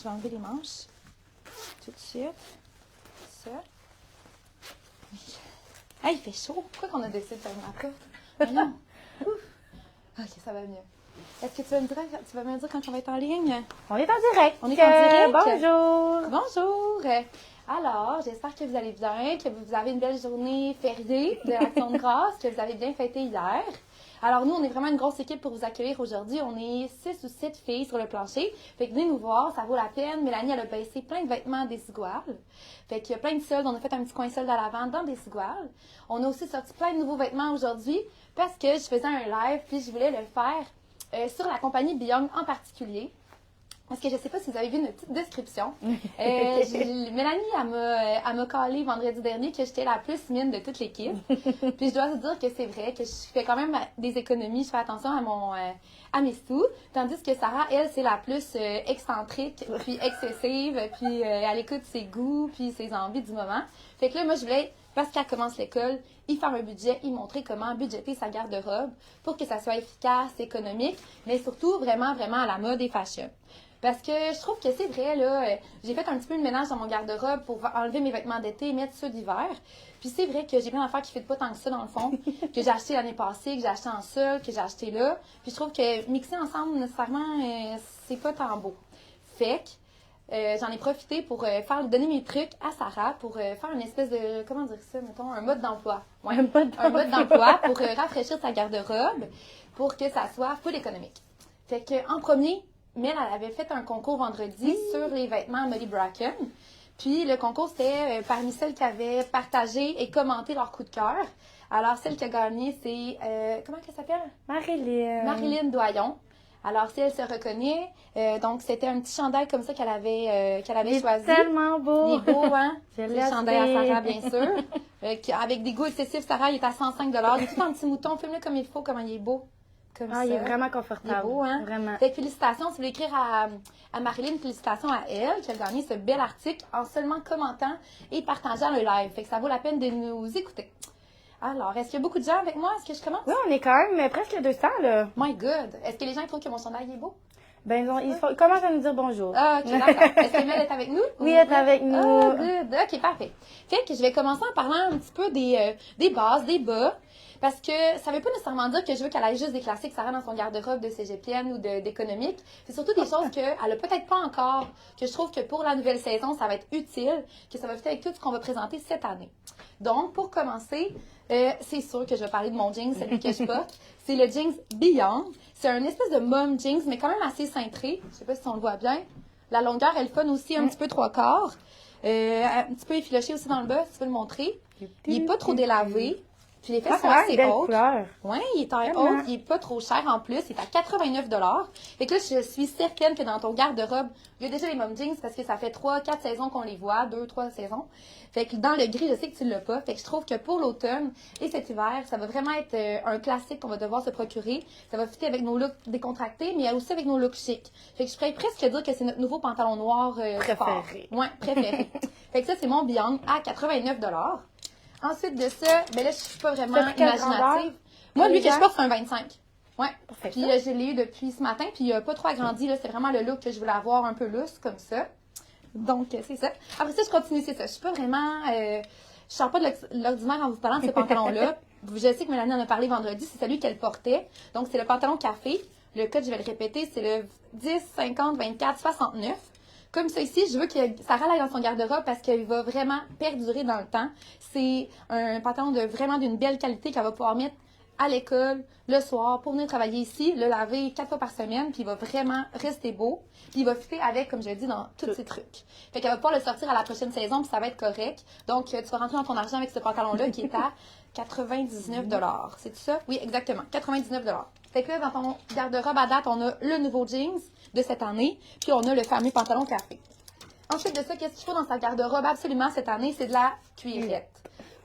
Je vais enlever les manches. Tout de suite. Ça. Ah, il fait chaud. Pourquoi qu'on a décidé de fermer la porte? Mais non. Ok, ça va mieux. Est-ce que tu vas me dire quand on va être en ligne? On est en direct. On est en direct. Bonjour. Bonjour. Alors, j'espère que vous allez bien, que vous avez une belle journée fériée de l'Action de grâce, que vous avez bien fêté hier. Alors, nous, on est vraiment une grosse équipe pour vous accueillir aujourd'hui. On est 6 ou 7 filles sur le plancher. Fait que venez nous voir, ça vaut la peine. Mélanie, elle a baissé plein de vêtements Desigual. Fait qu'il y a plein de soldes. On a fait un petit coin solde à l'avant dans Desigual. On a aussi sorti plein de nouveaux vêtements aujourd'hui parce que je faisais un live puis je voulais le faire sur la compagnie Beyond en particulier. Parce que je ne sais pas si vous avez vu notre petite description. Mélanie, elle m'a callé vendredi dernier que j'étais la plus mine de toute l'équipe. Puis je dois vous dire que c'est vrai, que je fais quand même des économies, je fais attention à mes sous. Tandis que Sarah, elle, c'est la plus excentrique, puis excessive, puis elle écoute ses goûts, puis ses envies du moment. Fait que là, moi, je voulais, parce qu'elle commence l'école, y faire un budget, y montrer comment budgéter sa garde-robe pour que ça soit efficace, économique, mais surtout vraiment, vraiment à la mode et fashion. Parce que je trouve que c'est vrai, là, j'ai fait un petit peu de ménage dans mon garde-robe pour enlever mes vêtements d'été et mettre ceux d'hiver. Puis c'est vrai que j'ai plein d'affaires qui ne fit pas tant que ça dans le fond, que j'ai acheté l'année passée, que j'ai acheté en sol, que j'ai acheté là. Puis je trouve que mixer ensemble, nécessairement, c'est pas tant beau. Fait que j'en ai profité pour donner mes trucs à Sarah pour faire une espèce de, comment dire ça, mettons, un mode d'emploi. Ouais, un mode d'emploi pour rafraîchir sa garde-robe pour que ça soit full économique. Fait que en premier, Mel, elle avait fait un concours vendredi sur les vêtements Molly Bracken. Puis le concours, c'était parmi celles qui avaient partagé et commenté leur coup de cœur. Alors, celle qui a gagné, c'est... comment elle s'appelle? Marilyn Doyon. Alors, si elle se reconnaît, donc c'était un petit chandail comme ça qu'elle avait choisi. Tellement beau! Il est beau, hein? Je le chandail à Sarah, bien sûr. Avec des goûts excessifs, Sarah, il est à 105 $. Il est tout en petit mouton. Filme-le comme il faut, comment il est beau. Comme ça. Il est vraiment confortable. Il est beau, hein? Vraiment. Fait que félicitations, si vous voulez écrire à Marilyn, félicitations à elle qui a gagné ce bel article en seulement commentant et partageant le live. Fait que ça vaut la peine de nous écouter. Alors, est-ce qu'il y a beaucoup de gens avec moi? Est-ce que je commence? Oui, on est quand même presque 200, là. My God! Est-ce que les gens trouvent que mon chandail est beau? Ben, ils commencent à nous dire bonjour. Ah, OK, d'accord. Est-ce que Mel est avec nous? Oui, elle est avec nous. Ah, good. OK, parfait. Fait que je vais commencer en parlant un petit peu des bases, des bas. Parce que ça veut pas nécessairement dire que je veux qu'elle ait juste des classiques Sarah dans son garde-robe de cégepienne ou d'économique. C'est surtout des choses qu'elle a peut-être pas encore, que je trouve que pour la nouvelle saison, ça va être utile, que ça va fitter avec tout ce qu'on va présenter cette année. Donc, pour commencer, c'est sûr que je vais parler de mon jeans, celui que je porte. C'est le jeans Beyond. C'est un espèce de mom jeans, mais quand même assez cintré. Je sais pas si on le voit bien. La longueur, elle fun aussi un petit peu 3/4. Un petit peu effiloché aussi dans le bas, si tu veux le montrer. Il n'est pas trop délavé. Puis les fesses sont assez hautes. Oui, il est taille haute, il n'est pas trop cher en plus, il est à 89 $. Fait que là, je suis certaine que dans ton garde-robe, il y a déjà les mom jeans parce que ça fait 3-4 saisons qu'on les voit, 2-3 saisons. Fait que dans le gris, je sais que tu ne l'as pas. Fait que je trouve que pour l'automne et cet hiver, ça va vraiment être un classique qu'on va devoir se procurer. Ça va fitter avec nos looks décontractés, mais aussi avec nos looks chics. Fait que je pourrais presque dire que c'est notre nouveau pantalon noir préféré. Oui, préféré. Fait que ça, c'est mon Beyond à 89 $. Ensuite de ça, ben là, je suis pas vraiment imaginative. Moi, lui que je porte, c'est un 25. Ouais. Parfait. Puis je l'ai eu depuis ce matin, puis il n'a pas trop agrandi. Là, c'est vraiment le look que je voulais avoir un peu lousse, comme ça. Donc, c'est ça. Après ça, je continue, c'est ça. Je suis pas vraiment... je sors pas de l'ordinaire en vous parlant de ce pantalon-là. Je sais que Mélanie en a parlé vendredi, c'est celui qu'elle portait. Donc, c'est le pantalon café. Le code, je vais le répéter, c'est le 10, 50, 24, 69. Comme ça ici, je veux que Sarah l'aille dans son garde-robe parce qu'il va vraiment perdurer dans le temps. C'est un pantalon vraiment d'une belle qualité qu'elle va pouvoir mettre à l'école, le soir, pour venir travailler ici, le laver 4 fois par semaine, puis il va vraiment rester beau. Puis il va fitter avec, comme je l'ai dit, dans tous ces trucs. Fait qu'elle va pouvoir le sortir à la prochaine saison, puis ça va être correct. Donc, tu vas rentrer dans ton argent avec ce pantalon-là qui est à 99 $. C'est tout ça? Oui, exactement. 99 $. Fait que là, dans ton garde-robe à date, on a le nouveau jeans de cette année, puis on a le fameux pantalon café. Ensuite de ça, qu'est-ce qu'il faut dans sa garde-robe absolument cette année? C'est de la cuirette.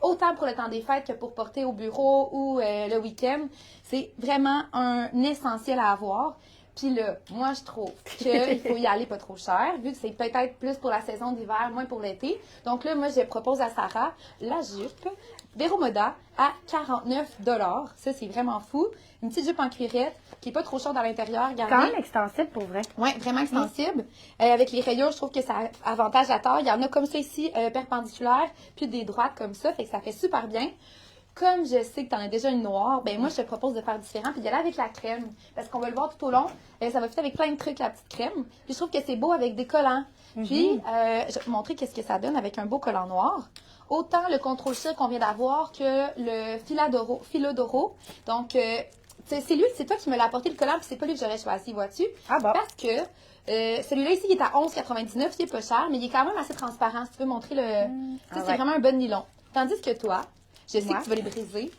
Autant pour le temps des fêtes que pour porter au bureau ou le week-end. C'est vraiment un essentiel à avoir. Puis là, moi, je trouve qu'il faut y aller pas trop cher, vu que c'est peut-être plus pour la saison d'hiver, moins pour l'été. Donc là, moi, je propose à Sarah la jupe Vero Moda à 49 $. Ça, c'est vraiment fou. Une petite jupe en cuirette qui est pas trop chaude à l'intérieur. Quand Regardez. même extensible pour vrai. Oui, vraiment extensible. Avec les rayures, je trouve que ça avantage la taille. Il y en a comme ça ici, perpendiculaires, puis des droites comme ça, fait que ça fait super bien. Comme je sais que tu en as déjà une noire, ben moi, je te propose de faire différent puis d'y aller avec la crème. Parce qu'on va le voir tout au long. Ça va faire avec plein de trucs, la petite crème. Puis je trouve que c'est beau avec des collants. Puis, je vais te montrer qu'est-ce que ça donne avec un beau collant noir. Autant le contrôle cire qu'on vient d'avoir que le Philodoro. Donc, c'est lui, c'est toi qui me l'as apporté le collant, puis c'est pas lui que j'aurais choisi, vois-tu? Ah bon? Parce que celui-là ici, il est à 11,99, il est pas cher, mais il est quand même assez transparent. Si tu veux montrer le... Tu sais, c'est vraiment un bon nylon. Tandis que toi, je sais que tu vas les briser.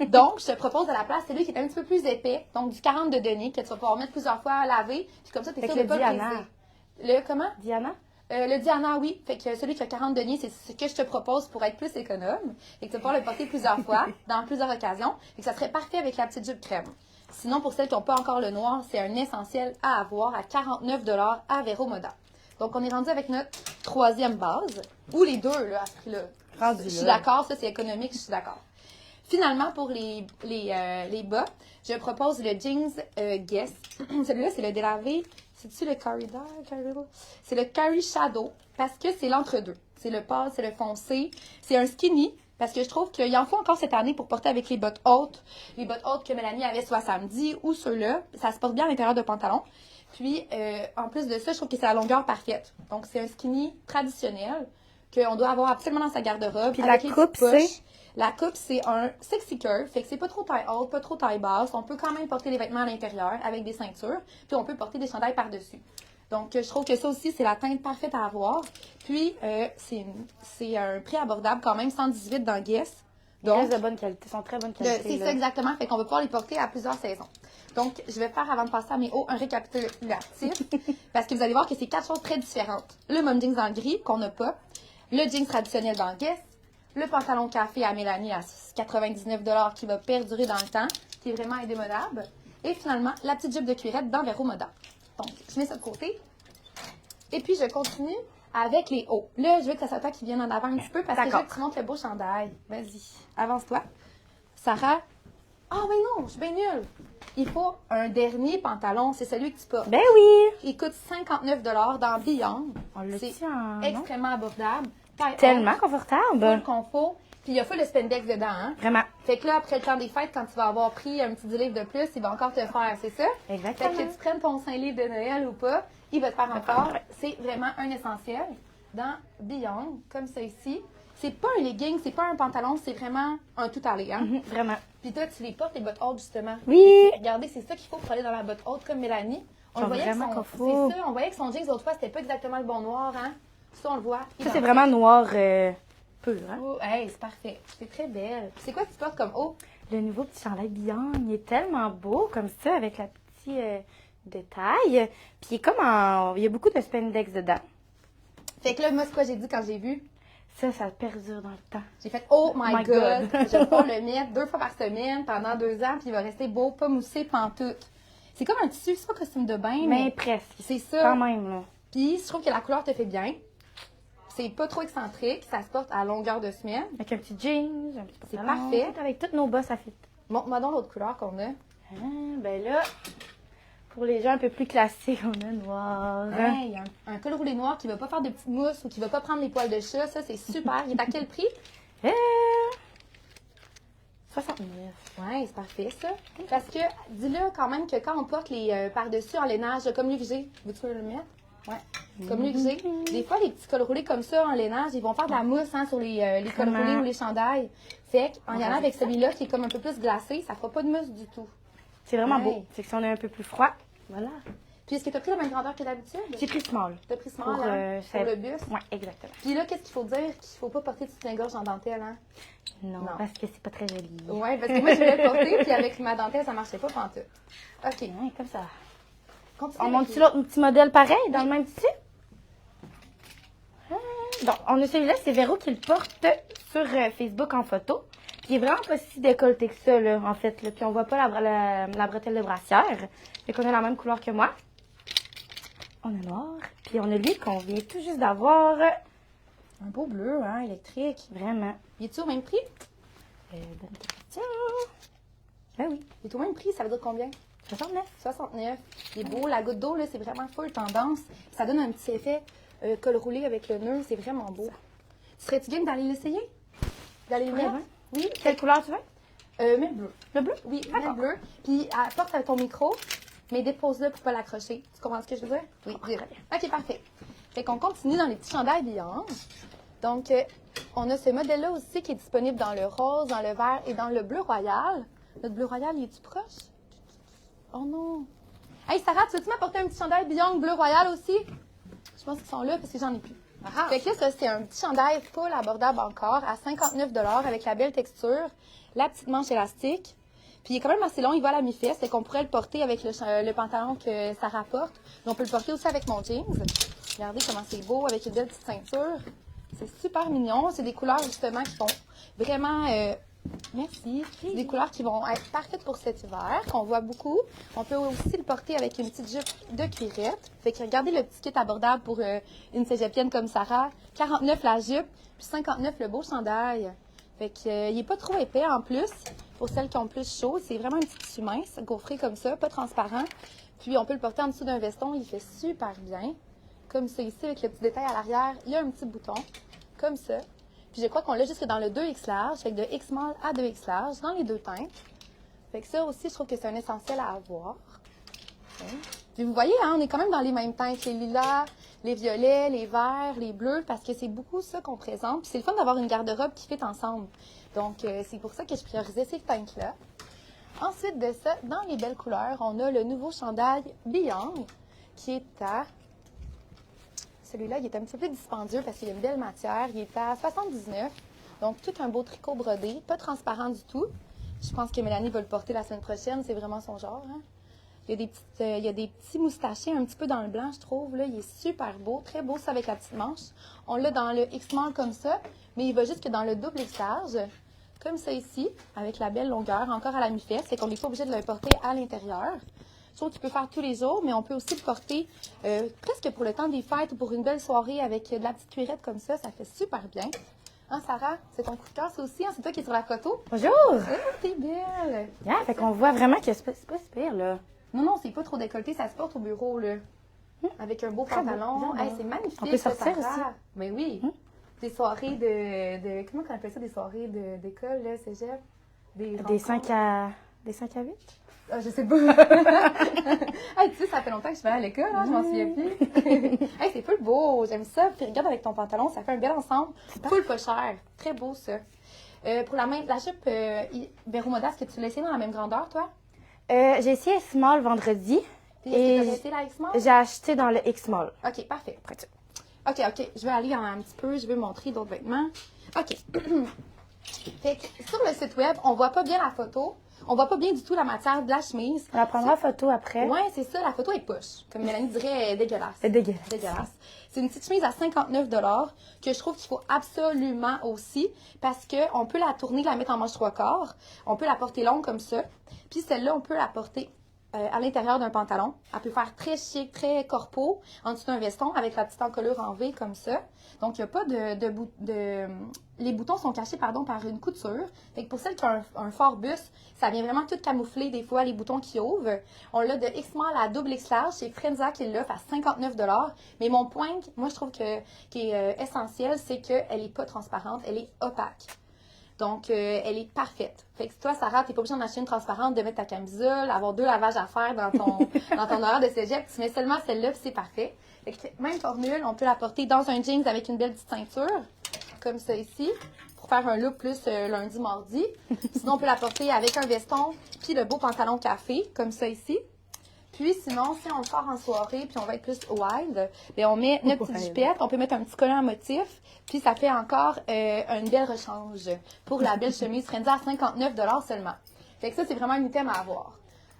Donc, je te propose à la place, celui qui est un petit peu plus épais, donc du 40 de denier, que tu vas pouvoir mettre plusieurs fois à laver, puis comme ça, tu es sûr de pas le briser. Le comment? Diana? Le Diana, oui. Fait que celui qui a 40 deniers, c'est ce que je te propose pour être plus économe et que tu vas pouvoir le porter plusieurs fois, dans plusieurs occasions, et que ça serait parfait avec la petite jupe crème. Sinon, pour celles qui n'ont pas encore le noir, c'est un essentiel à avoir à 49 $ à Vero Moda. Donc, on est rendu avec notre troisième base, ou les deux, là, à ce prix-là. Je suis d'accord, ça, c'est économique, je suis d'accord. Finalement, pour les bas, je propose le jeans Guess. Celui-là, c'est le délavé. C'est-tu le Corridor? C'est le Curry Shadow, parce que c'est l'entre-deux. C'est le pâle, c'est le foncé. C'est un skinny, parce que je trouve qu'il en faut encore cette année pour porter avec les bottes hautes. Les bottes hautes que Mélanie avait soit samedi ou ceux-là. Ça se porte bien à l'intérieur de pantalon. Puis, en plus de ça, je trouve que c'est la longueur parfaite. Donc, c'est un skinny traditionnel qu'on doit avoir absolument dans sa garde-robe. Puis la coupe, c'est? La coupe, c'est un sexy curve, fait que c'est pas trop taille haute, pas trop taille basse. On peut quand même porter les vêtements à l'intérieur avec des ceintures, puis on peut porter des chandails par-dessus. Donc, je trouve que ça aussi, c'est la teinte parfaite à avoir. Puis, c'est un prix abordable quand même, 118 dans Guess. Donc, ils restent de bonne qualité, sont très bonne qualité. C'est ça exactement, fait qu'on va pouvoir les porter à plusieurs saisons. Donc, je vais faire, avant de passer à mes hauts, un récapitulatif, parce que vous allez voir que c'est 4 choses très différentes. Le mom jeans en gris, qu'on n'a pas. Le jeans traditionnel dans Guess. Le pantalon café à Mélanie à 99 $ qui va perdurer dans le temps, qui est vraiment indémodable. Et finalement, la petite jupe de cuirette dans Vero Moda. Donc, je mets ça de côté. Et puis, je continue avec les hauts. Là, je veux que ça soit toi qui vienne en avant un petit peu parce que je veux que tu montres le beau chandail. Vas-y, avance-toi. Sarah. Ah, mais non, je suis bien nulle. Il faut un dernier pantalon, c'est celui que tu portes. Ben oui! Il coûte 59 $ dans Beyond. C'est extrêmement abordable. Tellement confortable. Full confort. Puis il y a full de spandex dedans, hein? Vraiment. Fait que là, après le temps des fêtes, quand tu vas avoir pris un petit 10 livres de plus, il va encore te faire, c'est ça? Exactement. Fait que tu prennes ton 5 livres de Noël ou pas, il va te faire encore. C'est vraiment un essentiel dans Beyond, comme ça ici. C'est pas un legging, c'est pas un pantalon, c'est vraiment un tout-aller, hein? Vraiment. Puis toi, tu les portes, les bottes hautes, justement. Oui! Regardez, c'est ça qu'il faut pour aller dans la botte haute, comme Mélanie. On voyait vraiment que son, c'est ça, on voyait que son jeans, l'autre fois, c'était pas exactement le bon noir, hein? Ça, on le voit. Ça, c'est vraiment noir pur, hein? Oh, hey, c'est parfait. C'est très belle. C'est quoi que tu portes comme haut? Le nouveau petit chandail Beyond, il est tellement beau, comme ça, avec la petite détail. Puis il est comme en... Il y a beaucoup de spandex dedans. Fait que là, moi, c'est quoi j'ai dit quand j'ai vu? Ça perdure dans le temps. J'ai fait « Oh my God! » Je vais pouvoir le mettre 2 fois par semaine pendant 2 ans, puis il va rester beau, pas moussé, pantoute. C'est comme un tissu, c'est pas un costume de bain, mais presque. C'est ça. Quand même, là. Puis je trouve que la couleur te fait bien. C'est pas trop excentrique, ça se porte à longueur de semaine. Avec un petit jeans, un petit pantalon. C'est parfait. Avec toutes nos bas, ça fit. Montre-moi donc l'autre couleur qu'on a. Ah, ben là, pour les gens un peu plus classiques, on a noir. Ouais, il y a un col roulé noir qui va pas faire de petites mousses ou qui va pas prendre les poils de chat. Ça, c'est super. Il est à quel prix? 69. Ouais, c'est parfait, ça. Parce que, dis-le quand même que quand on porte les par-dessus en lainage, comme lui que j'ai, veux-tu le mettre? Ouais. Comme lui que j'ai. Des fois, les petits cols roulés comme ça en lainage, ils vont faire de la mousse hein, sur les cols roulés ou les chandails. Fait qu'en y allant avec celui-là qui est comme un peu plus glacé, ça fera pas de mousse du tout. C'est vraiment beau. C'est que si on est un peu plus froid, voilà. Puis est-ce que tu as pris la même grandeur que d'habitude? J'ai pris small. Tu as pris small pour le buste? Oui, exactement. Puis là, qu'est-ce qu'il faut dire? Qu'il faut pas porter de soutien-gorge en dentelle, hein? Non, parce que c'est pas très joli. Oui, parce que moi, je voulais le porter, puis avec ma dentelle, ça marchait pas pantoute. OK. Ouais, comme ça. Continue On monte-tu l'autre petit modèle pareil, dans le même tissu? Donc, on a celui-là, c'est Véro qui le porte sur Facebook en photo. Puis il est vraiment pas si décolleté que ça, là, en fait. Là. Puis on voit pas la bretelle de brassière. Fait qu'on a la même couleur que moi. On a noir. Puis on a lui qu'on vient tout juste d'avoir. Un beau bleu, hein, électrique. Vraiment. Il est-tu au même prix? Bonne question. Ben oui. Il est au même prix, ça veut dire combien? 69. 69. Il est beau. La goutte d'eau, là, c'est vraiment full tendance. Ça donne un petit effet col roulé avec le nœud. C'est vraiment beau. Serais-tu game d'aller l'essayer? D'aller le mettre? Oui. Quelle couleur tu veux? Mets le bleu. Le bleu? Oui, mets le bleu. Puis apporte avec ton micro, mais dépose-le pour pas l'accrocher. Tu comprends ce que je veux dire? Oui. OK, parfait. Fait qu'on continue dans les petits chandails Beyond. Donc, on a ce modèle-là aussi qui est disponible dans le rose, dans le vert et dans le bleu royal. Notre bleu royal, il est-tu proche? Oh non! Hey, Sarah, tu veux-tu m'apporter un petit chandail Beyond bleu royal aussi? Je pense qu'ils sont là parce que j'en ai plus. Fait que là, ça, c'est un petit chandail full abordable encore à 59 $ avec la belle texture, la petite manche élastique. Puis il est quand même assez long, il va à la mi-fesse, c'est qu'on pourrait le porter avec le pantalon que ça rapporte. Mais on peut le porter aussi avec mon jeans. Regardez comment c'est beau avec une belle petite ceinture. C'est super mignon. C'est des couleurs justement qui vont vraiment... merci. Des couleurs qui vont être parfaites pour cet hiver, qu'on voit beaucoup. On peut aussi le porter avec une petite jupe de cuirette. Fait que regardez le petit kit abordable pour une cégepienne comme Sarah. 49 la jupe, puis 59 le beau chandail. Fait que il est pas trop épais en plus. Pour celles qui ont plus chaud, c'est vraiment un petit tissu mince, gaufré comme ça, pas transparent. Puis on peut le porter en dessous d'un veston, il fait super bien. Comme ça ici, avec le petit détail à l'arrière, il y a un petit bouton, comme ça. Puis je crois qu'on l'a jusque dans le 2X large, fait que de X small à 2X large, dans les deux teintes. Fait que ça aussi, je trouve que c'est un essentiel à avoir. Okay. Puis vous voyez, hein, on est quand même dans les mêmes teintes, les lilas, les violets, les verts, les bleus, parce que c'est beaucoup ça qu'on présente. Puis c'est le fun d'avoir une garde-robe qui fit ensemble. Donc, c'est pour ça que je priorisais ces teintes-là. Ensuite de ça, dans les belles couleurs, on a le nouveau chandail Beyond, qui est à... Celui-là, il est un petit peu dispendieux parce qu'il a une belle matière. Il est à 79. Donc, tout un beau tricot brodé, pas transparent du tout. Je pense que Mélanie va le porter la semaine prochaine. C'est vraiment son genre. Hein? Il y a des petits moustachés un petit peu dans le blanc, je trouve. Là. Il est super beau, très beau, ça avec la petite manche. On l'a dans le X-Small comme ça, mais il va juste que dans le double X large, comme ça ici, avec la belle longueur, encore à la mi-fesse. C'est qu'on n'est pas obligé de le porter à l'intérieur. Je trouve que tu peux faire tous les jours, mais on peut aussi le porter presque pour le temps des fêtes ou pour une belle soirée avec de la petite cuirette comme ça. Ça fait super bien. Hein, Sarah? C'est ton coup de cœur, ça aussi? Hein? C'est toi qui es sur la photo? Bonjour! T'es belle! Yeah, fait qu'on voit vraiment que c'est pas si pire, là. Non, c'est pas trop décolleté. Ça se porte au bureau, là. Avec un beau pantalon. Hey, c'est magnifique. On peut sortir Sarah. aussi. Mais oui. Des soirées de... Comment on appelle ça? Des soirées d'école, là, cégep? Des 5 à 8? Ah, je sais pas. Hey, tu sais, ça fait longtemps que je vais à l'école, hein, je m'en souviens plus. Hey, c'est full beau, j'aime ça. Puis regarde avec ton pantalon, ça fait un bel ensemble. Full pas cher. Très beau, ça. Pour la jupe Véro Moda, est-ce que tu l'as essayé dans la même grandeur, toi? J'ai essayé small vendredi. Puis est-ce que tu as essayé la X-Small? J'ai acheté dans le X-Small. OK, parfait. OK. Je vais aller un petit peu, je vais montrer d'autres vêtements. OK. Fait que sur le site web, on voit pas bien la photo. On voit pas bien du tout la matière de la chemise. On la prendra en photo après. Oui, c'est ça. La photo est push. Comme Mélanie dirait, elle est dégueulasse. C'est dégueulasse. Dégueulasse. C'est une petite chemise à 59 $ que je trouve qu'il faut absolument aussi parce qu'on peut la tourner, la mettre en manche 3/4. On peut la porter longue comme ça. Puis celle-là, on peut la porter à l'intérieur d'un pantalon. Elle peut faire très chic, très corpo, en dessous d'un veston avec la petite encolure en V comme ça. Donc, il n'y a pas les boutons sont cachés par une couture. Fait que pour celles qui ont un fort buste, ça vient vraiment tout camoufler des fois les boutons qui ouvrent. On l'a de X-Small à double X large. C'est Frenza qui l'offre à 59 $. Mais mon point, moi, je trouve qui est essentiel, c'est qu'elle n'est pas transparente, elle est opaque. Donc, elle est parfaite. Fait que toi, Sarah, t'es pas obligée d'en acheter une transparente, de mettre ta camisole, avoir 2 lavages à faire dans ton horaire de cégep. Tu mets seulement celle-là, puis c'est parfait. Fait que même formule, on peut la porter dans un jeans avec une belle petite ceinture, comme ça ici, pour faire un look plus lundi, mardi. Sinon, on peut la porter avec un veston, puis le beau pantalon café, comme ça ici. Puis sinon, si on sort en soirée, puis on va être plus wild, bien, on met notre petite jupette, on peut mettre un petit collant en motif, puis ça fait encore une belle rechange pour la belle chemise Frenza à 59 $ seulement. Fait que ça, c'est vraiment un item à avoir.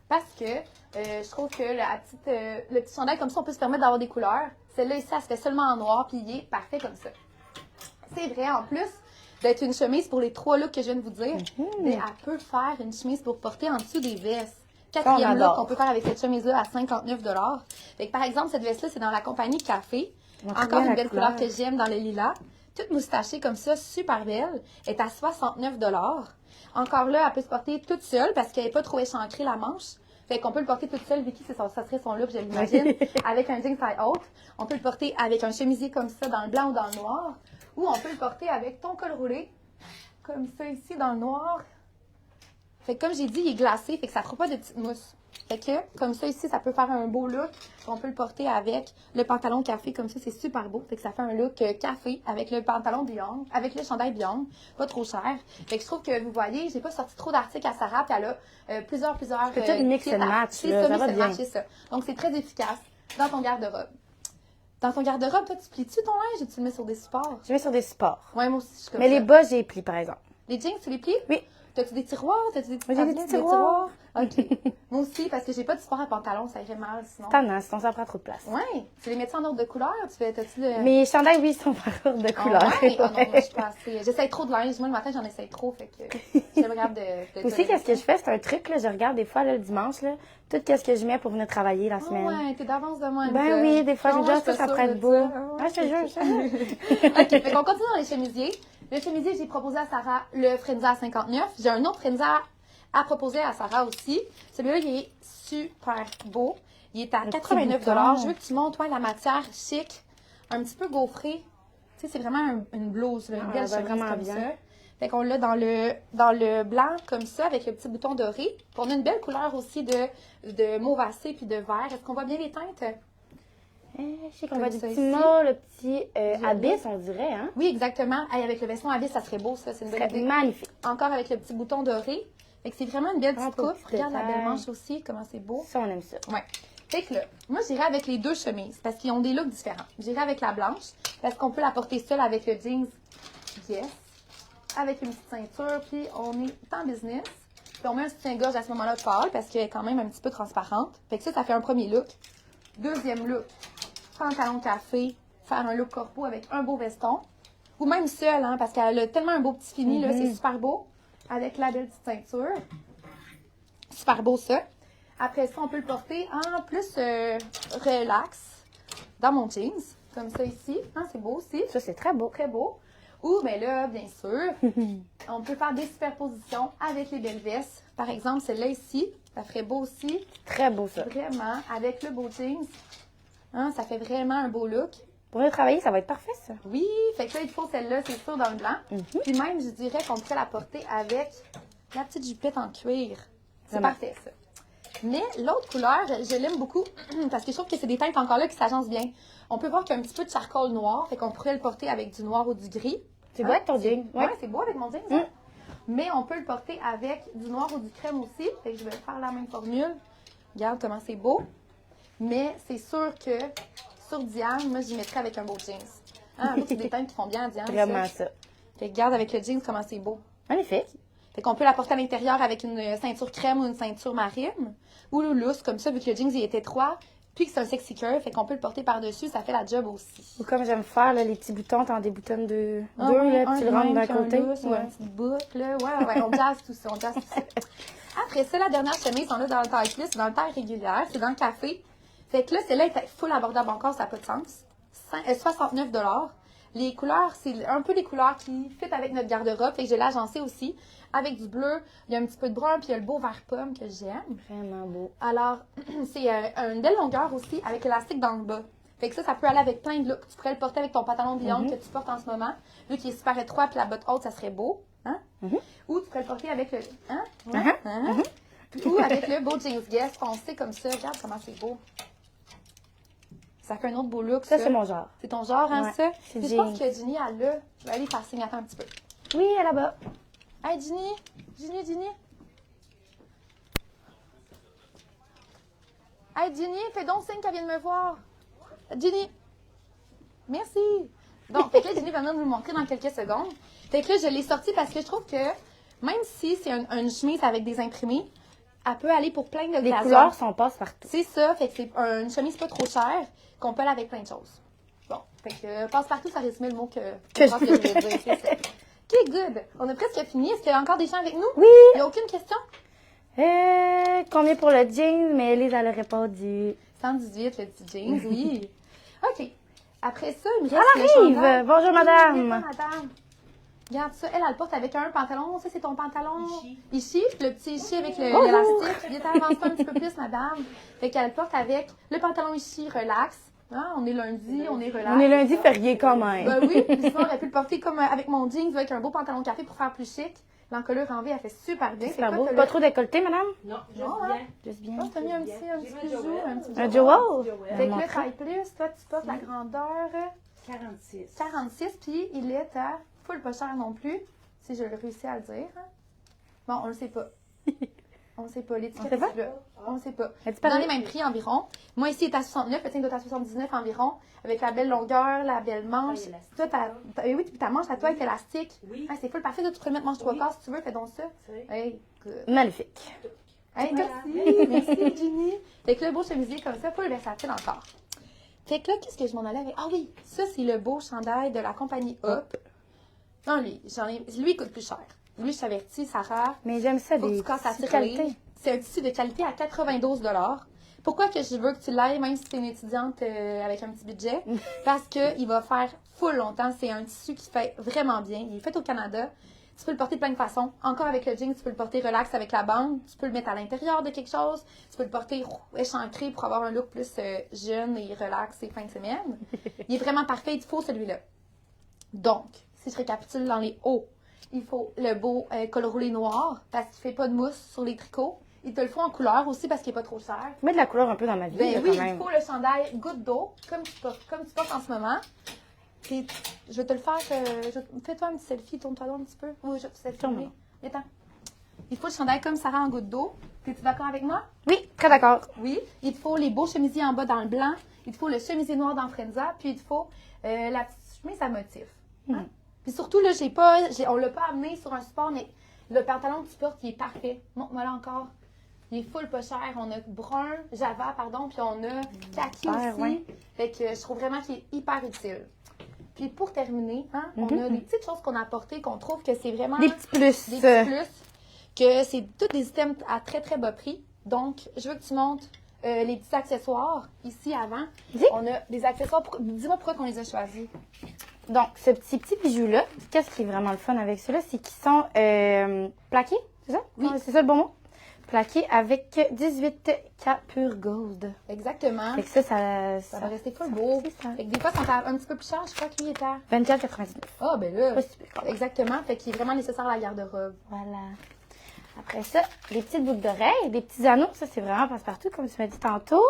Parce que je trouve que le petit chandail comme ça, on peut se permettre d'avoir des couleurs. Celle-là ici, elle se fait seulement en noir, puis il est parfait comme ça. C'est vrai, en plus d'être une chemise pour les 3 looks que je viens de vous dire, mais elle peut faire une chemise pour porter en dessous des vestes. 4e look qu'on peut faire avec cette chemise-là à 59 $. Fait que par exemple, cette veste-là, c'est dans la compagnie Café. Encore une belle couleur que j'aime dans le lilas. Toute moustachée comme ça, super belle. Elle est à 69 $. Encore là, elle peut se porter toute seule parce qu'elle n'est pas trop échancrée la manche. Fait qu'on peut le porter toute seule. Vicky, ça serait son look, je l'imagine, avec un jean taille haute. On peut le porter avec un chemisier comme ça, dans le blanc ou dans le noir. Ou on peut le porter avec ton col roulé, comme ça ici, dans le noir. Fait que comme j'ai dit, il est glacé, fait que ça ne fera pas de petites mousses. Fait que, comme ça ici, ça peut faire un beau look. On peut le porter avec le pantalon café, comme ça, c'est super beau. Fait que ça fait un look café avec le pantalon Beyond, avec le chandail Beyond, pas trop cher. Fait que je trouve que, vous voyez, j'ai pas sorti trop d'articles à Sarah, puis elle a plusieurs C'est tout mix and match, c'est là, ça, ça va mix and bien. match, c'est ça. Donc, c'est très efficace dans ton garde-robe. Dans ton garde-robe, toi, tu plies-tu ton linge ou tu le mets sur des supports? Je mets sur des supports. Ouais, moi aussi, je suis comme Mais ça. les bas, j'ai plis, par exemple. Les jeans, tu les plies? Oui. T'as-tu des tiroirs? T'as-tu des petits Moi, j'ai des tablettes, petits tiroirs. OK. Moi aussi, parce que j'ai pas de support à pantalon, ça irait mal sinon. Tannant, sinon ça prend trop de place. Ouais. Tu les mets en ordre de couleur? T'as-tu le... Mes chandails, oui, sont par ordre de couleur. Ah ouais? Ah non, moi, je suis pas assez... J'essaye trop de linge. Moi, le matin, j'en essaye trop, fait que j'aime grave de Aussi, qu'est-ce que je fais? C'est un truc, là, je regarde des fois, là, le dimanche, là, tout ce que je mets pour venir travailler la semaine. Ouais, t'es d'avance de moi. Ben oui, des fois, je me dis, ça pourrait être beau. Ah, je te jure, je te jure. OK, fait qu'on continue dans les chemisiers. Le chemisier, j'ai proposé à Sarah le Frenza à 59. J'ai un autre Frenza à proposer à Sarah aussi. Celui-là, il est super beau. Il est à 89 $. Je veux que tu montres, la matière chic, un petit peu gaufrée. Tu sais, c'est vraiment une blouse, là, une belle chemise vraiment comme bien. ça. Fait qu'on l'a dans le blanc comme ça, avec le petit bouton doré. Puis on a une belle couleur aussi de mauvacé puis de vert. Est-ce qu'on voit bien les teintes? Je sais qu'on Comme va du ça petit ici. mot, le petit abyss, on dirait, hein? Oui, exactement. Hey, avec le veston abyss, ça serait beau, ça. C'est une bonne C'est idée. magnifique. Encore avec le petit bouton doré. Fait que c'est vraiment une belle petite Vraiment coupe. petit Regarde la détail. belle manche aussi, comment c'est beau. Ça, on aime ça. Ouais. Fait que là, moi, j'irai avec les deux chemises parce qu'ils ont des looks différents. J'irai avec la blanche parce qu'on peut la porter seule avec le jeans Yes, avec une petite ceinture, puis on est en business. Puis on met un soutien-gorge à ce moment-là pâle parce qu'elle est quand même un petit peu transparente. Fait que ça fait un premier look. Deuxième look, pantalon café, faire un look corpo avec un beau veston. Ou même seul, hein, parce qu'elle a tellement un beau petit fini, là, c'est super beau. Avec la belle petite ceinture. Super beau ça. Après ça, on peut le porter en plus relax dans mon jeans, comme ça ici. Hein, c'est beau aussi. Ça, c'est très beau. Très beau. Ou, bien là, bien sûr, on peut faire des superpositions avec les belles vestes. Par exemple, celle-là ici, ça ferait beau aussi. Très beau, ça. Vraiment, avec le beau jeans. Hein, ça fait vraiment un beau look. Pour venir travailler, ça va être parfait, ça. Oui, fait que là, il faut celle-là, c'est sûr, dans le blanc. Puis même, je dirais qu'on pourrait la porter avec la petite jupette en cuir. C'est Vraiment. parfait, ça. Mais l'autre couleur, je l'aime beaucoup parce que je trouve que c'est des teintes encore là qui s'agencent bien. On peut voir qu'il y a un petit peu de charcoal noir, fait qu'on pourrait le porter avec du noir ou du gris. C'est beau avec ton jean. Ouais, c'est beau avec mon jeans. Hein? Mais on peut le porter avec du noir ou du crème aussi. Fait que je vais faire la même formule. Regarde comment c'est beau. Mais c'est sûr que sur Diane, moi, j'y mettrais avec un beau jeans. Hein, c'est des teintes qui font bien à Diane. Vraiment ça. Fait que regarde avec le jeans comment c'est beau. Magnifique. Fait qu'on peut la porter à l'intérieur avec une ceinture crème ou une ceinture marine. Ou le loose, comme ça, vu que le jeans il est étroit. Puis que c'est un sexy curve, fait qu'on peut le porter par-dessus, ça fait la job aussi. Ou comme j'aime faire, là, les petits boutons, t'en déboutonnes deux, Ah deux ouais, là, puis tu le rentres d'un côté. Ou un petit bout, là. Ouais, on jazz tout ça, Après ça, la dernière chemise, on l'a dans le taille plus, c'est dans le taille régulière, c'est dans le café. Fait que là, celle-là est full abordable encore, ça n'a pas de sens. 69 $. Les couleurs, c'est un peu les couleurs qui fit avec notre garde-robe, fait que je l'ai agencé aussi. Avec du bleu, il y a un petit peu de brun, puis il y a le beau vert pomme que j'aime. Vraiment beau. Alors, c'est une belle longueur aussi, avec l'élastique dans le bas. Fait que ça peut aller avec plein de looks. Tu pourrais le porter avec ton pantalon Beyond que tu portes en ce moment. Vu qu'il est super étroit, puis la botte haute, ça serait beau. Hein? Ou tu pourrais le porter avec le... Hein? Ouais. Ou avec le beau jeans Guess foncé comme ça. Regarde comment c'est beau. Ça fait un autre beau look, Ça, c'est mon genre. C'est ton genre, hein, Ouais, ça? c'est Puis je pense que Ginny, elle l'a. Je vais aller faire signe. Attends un petit peu. Oui, elle est là-bas. Hey, Ginny! Ginny! Hey, Ginny, fais donc signe qu'elle vient de me voir. Ginny! Merci! Donc, fait que là, Ginny va venir nous le montrer dans quelques secondes. Fait que là, je l'ai sortie parce que je trouve que même si c'est une chemise avec des imprimés, elle peut aller pour plein de Les glasons. couleurs sont passe partout. C'est ça, fait que c'est une chemise pas trop chère qu'on peut aller avec plein de choses. Bon, fait que passe-partout, ça résumait le mot que je pense que je voulais dire. C'est ça. OK, good. On a presque fini. Est-ce qu'il y a encore des gens avec nous? Oui! Il n'y a aucune question? Combien pour le jean? Mais Elise, elle aurait pas dit. 118, le petit jeans, oui. OK. Après ça, il me reste Elle le chandail. arrive! Bonjour, madame! Bonjour, madame. Regarde ça. Elle le porte avec un pantalon. Ça, c'est ton pantalon. Ici. Ici, le petit ici avec l'élastique. Viens t'avancer un petit peu plus, madame. Fait qu'elle le porte avec le pantalon ici, relax. Hein, on est lundi, on est relax. On est lundi férié quand même. Ben oui, puis sinon, on aurait pu le porter comme avec mon jeans, avec un beau pantalon café pour faire plus chic. L'encolure en V, elle fait super bien. C'est beau. Pas trop décolleté, madame? Non, juste Non, bien. hein? Juste bien. Oh, t'as mis un petit bijou, un petit Un bijou. Joel? Fait que Mon là, frère. taille plus, toi, tu portes la grandeur 46. 46, puis il est à full pas cher non plus, si je le réussis à le dire. Bon, on le sait pas. On le sait pas. L'étiquette On sait pas? est là. On le sait pas. As-tu Dans parlé? les mêmes prix environ. Moi, ici, il est à 69, le tien doit être à 79 environ, avec la belle longueur, la belle manche. Taille élastique. Toi, oui, puis ta manche à toi est élastique. Oui. Ah, c'est full parfait. Toi, tu pourrais mettre manche 3 Oui. quarts si tu veux, fais donc ça. C'est- Hey, good. Magnifique. Hey, Voilà. merci, Ginny. Fait que le beau chemisier comme ça, full versatile encore. Fait que là, qu'est-ce que je m'en allais avec? Ah oui, ça, c'est le beau chandail de la compagnie Hop. Non, lui, lui, il coûte plus cher. Lui, je t'avertis, Sarah, Mais j'aime ça, faut que des tu casses ta petites tirelire. qualités. C'est un tissu de qualité à 92 $. Pourquoi que je veux que tu l'ailles, même si tu es une étudiante avec un petit budget? Parce qu'il va faire full longtemps. C'est un tissu qui fait vraiment bien. Il est fait au Canada. Tu peux le porter de plein de façons. Encore avec le jean, tu peux le porter relax avec la bande. Tu peux le mettre à l'intérieur de quelque chose. Tu peux le porter échancré pour avoir un look plus jeune et relax et fin de semaine. Il est vraiment parfait. Il te faut celui-là. Donc, si je récapitule dans les hauts, il faut le beau col roulé noir parce qu'il ne fait pas de mousse sur les tricots. Il te le faut en couleur aussi parce qu'il n'est pas trop cher. Mets de la couleur un peu dans ma vie, Ben là, oui, quand il même. faut le chandail goutte d'eau, comme tu portes en ce moment. Puis, je vais te le faire. Fais-toi un petit selfie, tourne-toi donc un petit peu. Oui, je vais te selfie. Tourne-moi. Attends. Il faut le chandail comme Sarah en goutte d'eau. Es-tu d'accord avec moi? Oui, très d'accord. Oui. Il te faut les beaux chemisiers en bas dans le blanc. Il te faut le chemisier noir dans Frenza. Puis, il te faut la petite chemise à motif. Hein? Puis surtout, là, on l'a pas amené sur un support, mais le pantalon que tu portes, il est parfait. Montre-moi là encore. Il est full pas cher. On a brun, java, pardon, puis on a kaki Super, aussi. ouais. Fait que je trouve vraiment qu'il est hyper utile. Puis pour terminer, hein, on a des petites choses qu'on a apportées, qu'on trouve que c'est vraiment Des petits plus. des petits plus, que c'est tous des items à très très bas prix. Donc, je veux que tu montres les petits accessoires ici avant. Oui. On a des accessoires. Dis-moi pourquoi on les a choisis. Donc, ce petit bijou-là, qu'est-ce qui est vraiment le fun avec ceux-là? C'est qu'ils sont plaqués, c'est ça? Oui. C'est ça le bon mot? Plaqués avec 18K pure gold. Exactement. Fait que ça Ça va rester full beau. c'est ça. Fait que des fois, ils sont un petit peu plus chers. Je crois qu'il est à... 24,99. Ah, ben là. Pas super quand même. Exactement. Fait qu'il est vraiment nécessaire à la garde-robe. Voilà. Après ça, les petites boucles d'oreilles, des petits anneaux. Ça, c'est vraiment passe-partout, comme tu m'as dit tantôt.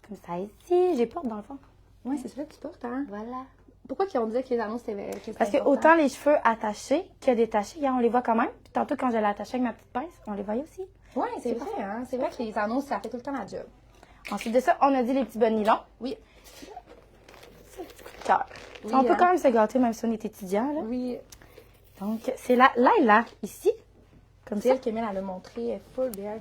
Comme ça ici. J'ai porte dans le fond. Oui, c'est celui que tu portes, hein? Voilà. Pourquoi qu'on disait que les anneaux, c'était Parce que important? autant les cheveux attachés que détachés, regarde, on les voit quand même. Puis tantôt, quand je l'ai attaché avec ma petite pince, on les voyait aussi. Oui, c'est vrai, hein? C'est vrai que les anneaux, ça fait tout le temps la job. Ensuite de ça, on a dit les petits bas nylons. Oui. C'est un petit coup de cœur. Oui, On peut hein? quand même se gâter, même si on est étudiant. Là. Oui. Donc, c'est là et là, ici. Comme C'est ça. elle qui elle a le montré, elle est full bien.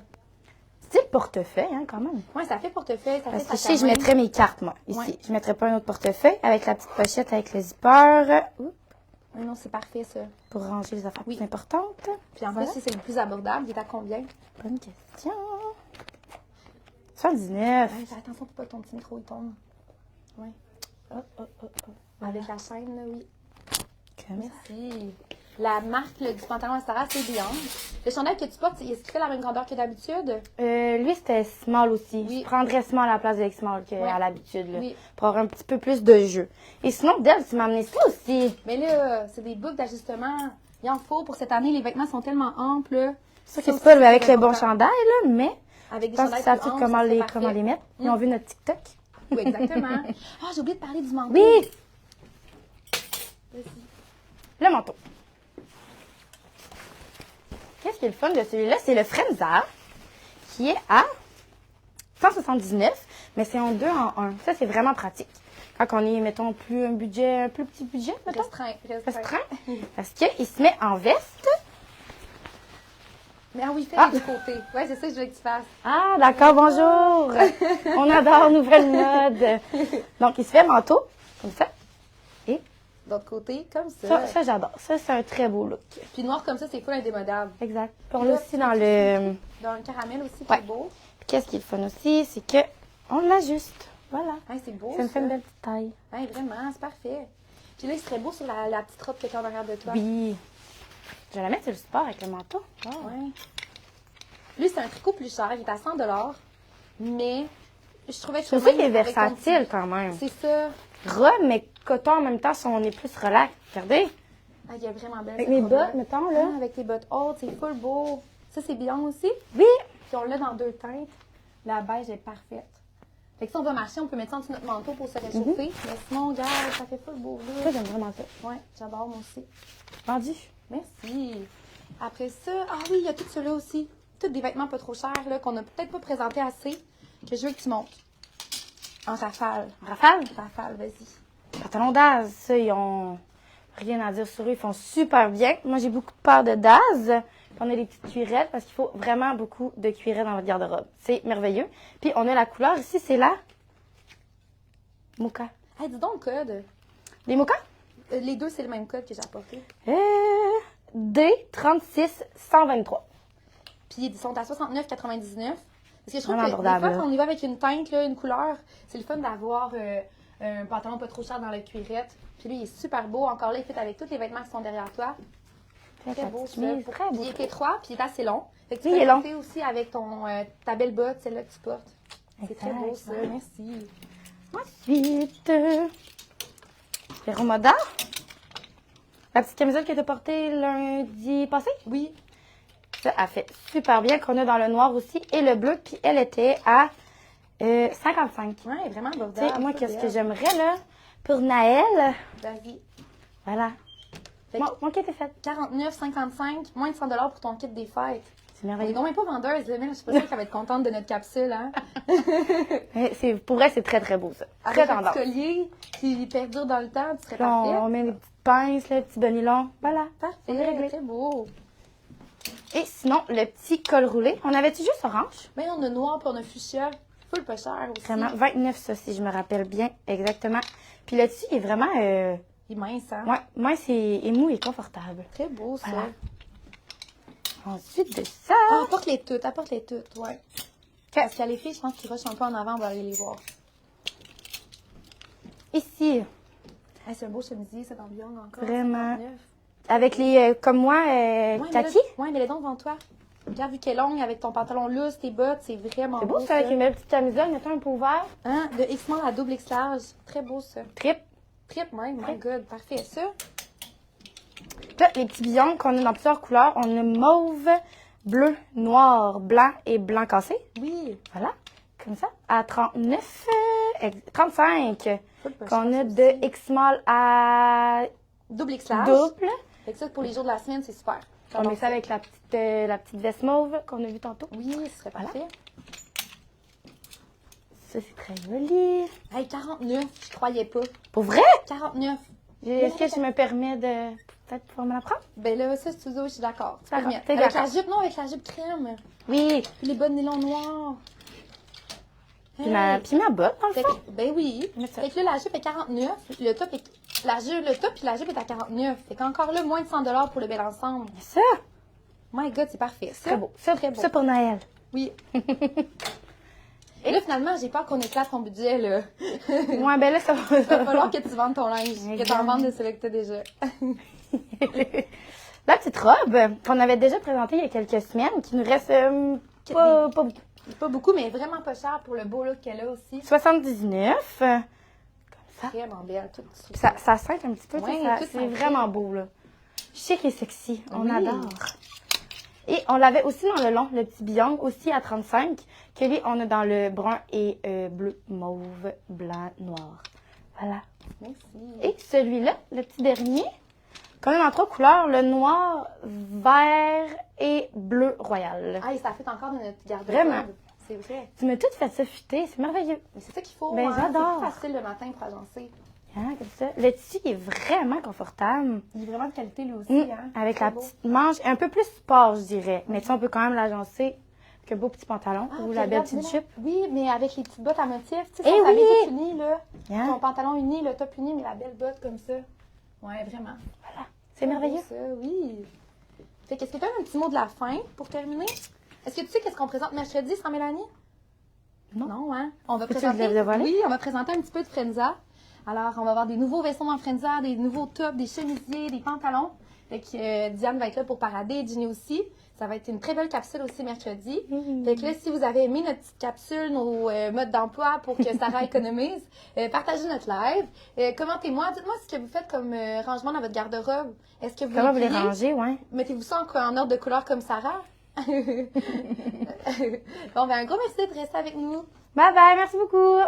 Style portefeuille, hein, quand même. Oui, ça fait portefeuille, ça Parce fait que sac à ici, je main. mettrais mes cartes, moi. Ici. Ouais. Je mettrais pas un autre portefeuille avec la petite pochette avec le zipper. Oups, Oui, non, c'est parfait, ça. pour ranger les affaires Oui. plus importantes. Puis en Voilà. plus, si c'est le plus abordable, il est à combien? Bonne question. 79. Ouais, fais attention pour pas que ton petit micro il tombe. Oui. Hop, hop, hop, hop. Avec la chaîne, là, oui. Comme ça. Merci. La marque là, du pantalon à Sarah, c'est Beyond. Le chandail que tu portes, est-ce qu'il fait la même grandeur que d'habitude? Lui, c'était small aussi. Oui. Je prendrais small à la place de small qu'à Ouais. l'habitude, là, Oui. pour avoir un petit peu plus de jeu. Et sinon, Deb, tu m'as amené ça aussi. Mais là, c'est des boucles d'ajustement. Il en faut pour cette année. Les vêtements sont tellement amples. là. Ça, c'est aussi, pas avec très le bon important. chandail, là, mais Avec je des pense chandails qu'ils savent plus tous amples, comment ça, c'est les, parfait. comment les mettre. Ils ont vu notre TikTok. Oui, exactement. Ah, j'ai oublié de parler du manteau. Oui! Vas-y. Le manteau. Qu'est-ce qui est le fun de celui-là? C'est le Frenza, qui est à 179, mais c'est en 2 en 1. Ça, c'est vraiment pratique. Quand on est, mettons, un plus petit budget, mettons. Restreint. Restreint. Parce qu'il se met en veste. Mais ah oui, fais Ah. les deux côtés. Ouais, c'est ça que je voulais que tu fasses. Ah, d'accord, bonjour. On adore nouvelle mode. Donc, il se fait manteau, comme ça. Et D'autre côté, comme ça. ça j'adore. Ça, c'est un très beau look. Puis noir comme ça, c'est full indémodable. Exact. Puis on l'a aussi dans le... Dans le caramel aussi, Ouais. c'est beau. Puis qu'est-ce qui est le fun aussi, c'est que on l'ajuste. Voilà. Ouais, c'est beau. Ça me fait une belle petite taille. Ouais, vraiment, c'est parfait. Puis là, il serait beau sur la petite robe que tu as en arrière de toi. Oui. Je vais la mettre sur le support avec le manteau. Oh. Ouais. Lui, c'est un tricot plus cher. Il est à 100 $. Mais je trouvais que C'est aussi qu'il est versatile quand même. C'est ça. Robe, mais coton en même temps, si on est plus relax. Regardez. Ah, il est vraiment belle. Avec cette mes robe-là. bottes, mettons, là. Ah, avec tes bottes hautes, c'est full beau. Ça, c'est bien aussi. Oui. Puis on l'a dans 2 teintes. La beige est parfaite. Fait que si on va marcher, on peut mettre ça en dessous de notre manteau pour se réchauffer. Mais sinon, regarde, ça fait full beau. Ça, j'aime vraiment ça. Ouais, j'adore moi aussi. Vendu. Merci. Après ça, ah oui, il y a tout cela aussi. Tous des vêtements pas trop chers, là, qu'on n'a peut-être pas présenté assez, que je veux que tu montes. En rafale. Rafale. Rafale, vas-y. Pantalons Daz, ça, ils ont rien à dire sur eux. Ils font super bien. Moi, j'ai beaucoup de paires de Daz. Puis on a des petites cuirettes parce qu'il faut vraiment beaucoup de cuirettes dans votre garde-robe. C'est merveilleux. Puis on a la couleur ici, c'est la Mocha. Hey, dis donc le code. Les Mocha? Les deux, c'est le même code que j'ai apporté. D36123. Puis ils sont à 69,99. Parce que je trouve Vraiment que abordable, des là. fois, quand on y va avec une teinte, là, une couleur, c'est le fun d'avoir un pantalon pas trop cher dans la cuirette. Puis lui, il est super beau. Encore là, il fit avec tous les vêtements qui sont derrière toi. Très beau, ça. Chemise, très beau. Il est étroit, puis il est assez long. Fait que tu Oui, peux il est long. porter aussi avec ta belle botte, celle-là que tu portes. C'est très beau, ça. Exact. Merci. Ensuite, Véro Moda. La petite camisole que tu as portée lundi passé. Oui. Ça a fait super bien, qu'on a dans le noir aussi et le bleu. Puis elle était à 55. Ouais, vraiment Tu abordable. sais, moi, tout qu'est-ce que belle. j'aimerais, là, pour Naël, Vas-y. voilà. Fait que Mon kit est fait. 49,55, moins de 100 $ pour ton kit des fêtes. C'est On est merveilleux. donc même pas vendeuse, là, mais je suis pas sûre qu'elle va être contente de notre capsule, hein. Pour elle, c'est très, très beau, ça. Très Avec un tendance. petit collier qui perdure dans le temps, tu serais Puis parfaite. on met des petites pinces, là, petits bonnets longs. Voilà. On est Parfait, réglé. très beau. Et sinon, le petit col roulé. On avait-tu juste orange? Mais on a noir puis on a fuchsia. Full pas cher aussi. Vraiment, 29, ça, si je me rappelle bien, exactement. Puis le dessus, il est vraiment, Il est mince, hein. ouais, mince et mou et confortable. Très beau, ça. Voilà. Ensuite de ça, Ah, apporte-les toutes, ouais. Parce qu'il y a les filles, je pense qu'ils rushent un peu en avant, on va aller les voir. ici, Hey, c'est un beau chemisier, c'est dans Young encore. Vraiment. 59. avec les, comme moi, Ouais, mais kaki. là- Ouais, mais les dents devant toi. Regarde, vu qu'elle est longue, avec ton pantalon loose, tes bottes, c'est vraiment C'est beau, ça, avec une belle petite camisole, mettons un peu ouvert. Hein? De X-Men à double X large. Très beau, ça. Trip. Trip, même. My God. Parfait, ça. Là, les petits billons qu'on a dans plusieurs couleurs, on a mauve, bleu, noir, blanc et blanc cassé. Oui. Voilà, comme ça. À 39, 35, Full pas qu'on cher, a ça de aussi. X-small à Double X large. double. Fait que ça, pour les jours de la semaine, c'est super. On met ça avec la petite veste mauve qu'on a vue tantôt. Oui, ce serait Voilà. parfait. Ça, c'est très joli. Hey, 49, je croyais pas. Pour vrai? 49. Est-ce que tu me permets de peut-être pouvoir me la prendre? Ben là, ça, si tu veux, je suis d'accord. Tu peux D'accord, le mettre. t'es Avec la d'accord. jupe, non, avec la jupe crème. Oui. Puis les bonnes nylon noirs. Puis ma botte, dans le Fait fond. que- ben oui. Mets ça. Fait que là, la jupe est 49. Le top le top puis la jupe est à 49. Fait qu'encore là, moins de 100 $ pour le bel ensemble. Ça, My God, c'est parfait. Ça, très beau. Ça, très beau. ça pour Noël. Oui. Et là, finalement, j'ai peur qu'on éclate ton budget, là. Ouais, ben là, ça va. Il va falloir que tu vendes ton linge. Que tu en Exact. vendes de celui que tu as déjà. La petite robe qu'on avait déjà présentée il y a quelques semaines, qui nous reste pas beaucoup. Pas beaucoup, mais vraiment pas cher pour le beau look qu'elle a aussi. 79. Comme ça. Vraiment belle. Tout Ça scintille un petit peu. tu sais, Ouais, ça- tout c'est scintille. vraiment beau, là. Chic et sexy. On Oui. adore. Et on l'avait aussi dans le long, le petit Beyond, aussi à 35, que lui, on a dans le brun et bleu, mauve, blanc, noir. Voilà. Merci. Et celui-là, le petit dernier, qu'on a dans 3 couleurs, le noir, vert et bleu royal. Ah, et ça fait encore de notre garde-robe. Vraiment. C'est vrai. Tu m'as tout fait ça fuiter, c'est merveilleux. Mais c'est ça qu'il faut. Ben, hein. j'adore. C'est plus facile le matin pour agencer. Hein, comme ça. Le tissu il est vraiment confortable. Il est vraiment de qualité, lui aussi. Mm, Hein. avec Très la beau. petite manche, un peu plus sport, je dirais. Mais tu sais, on peut quand même l'agencer avec un beau petit pantalon Ah, ou puis la belle regarde, petite là. jupe. Oui, mais avec les petites bottes à motif. Tu sais, Eh si on s'habille oui! tout uni, là. Hein? Ton pantalon uni, le top uni, mais la belle botte comme ça. Ouais, vraiment. Voilà, c'est merveilleux. Ça, oui. Fait qu'est-ce que tu as un petit mot de la fin pour terminer? Est-ce que tu sais qu'est-ce qu'on présente mercredi sans Mélanie? Non. Non, hein? On va Peux-tu présenter. le dévoiler? Oui, on va présenter un petit peu de Frenza. Alors, on va avoir des nouveaux vaisseaux en Frenza, des nouveaux tops, des chemisiers, des pantalons. Fait que Diane va être là pour parader, Ginny aussi. Ça va être une très belle capsule aussi mercredi. Fait que là, si vous avez aimé notre petite capsule, nos modes d'emploi pour que Sarah économise, partagez notre live. Commentez-moi, dites-moi ce que vous faites comme rangement dans votre garde-robe. Est-ce que vous Comment vous les pliez? rangez, ouais? Mettez-vous ça en ordre de couleur comme Sarah. Bon, ben un gros merci d'être resté avec nous. Bye bye, merci beaucoup!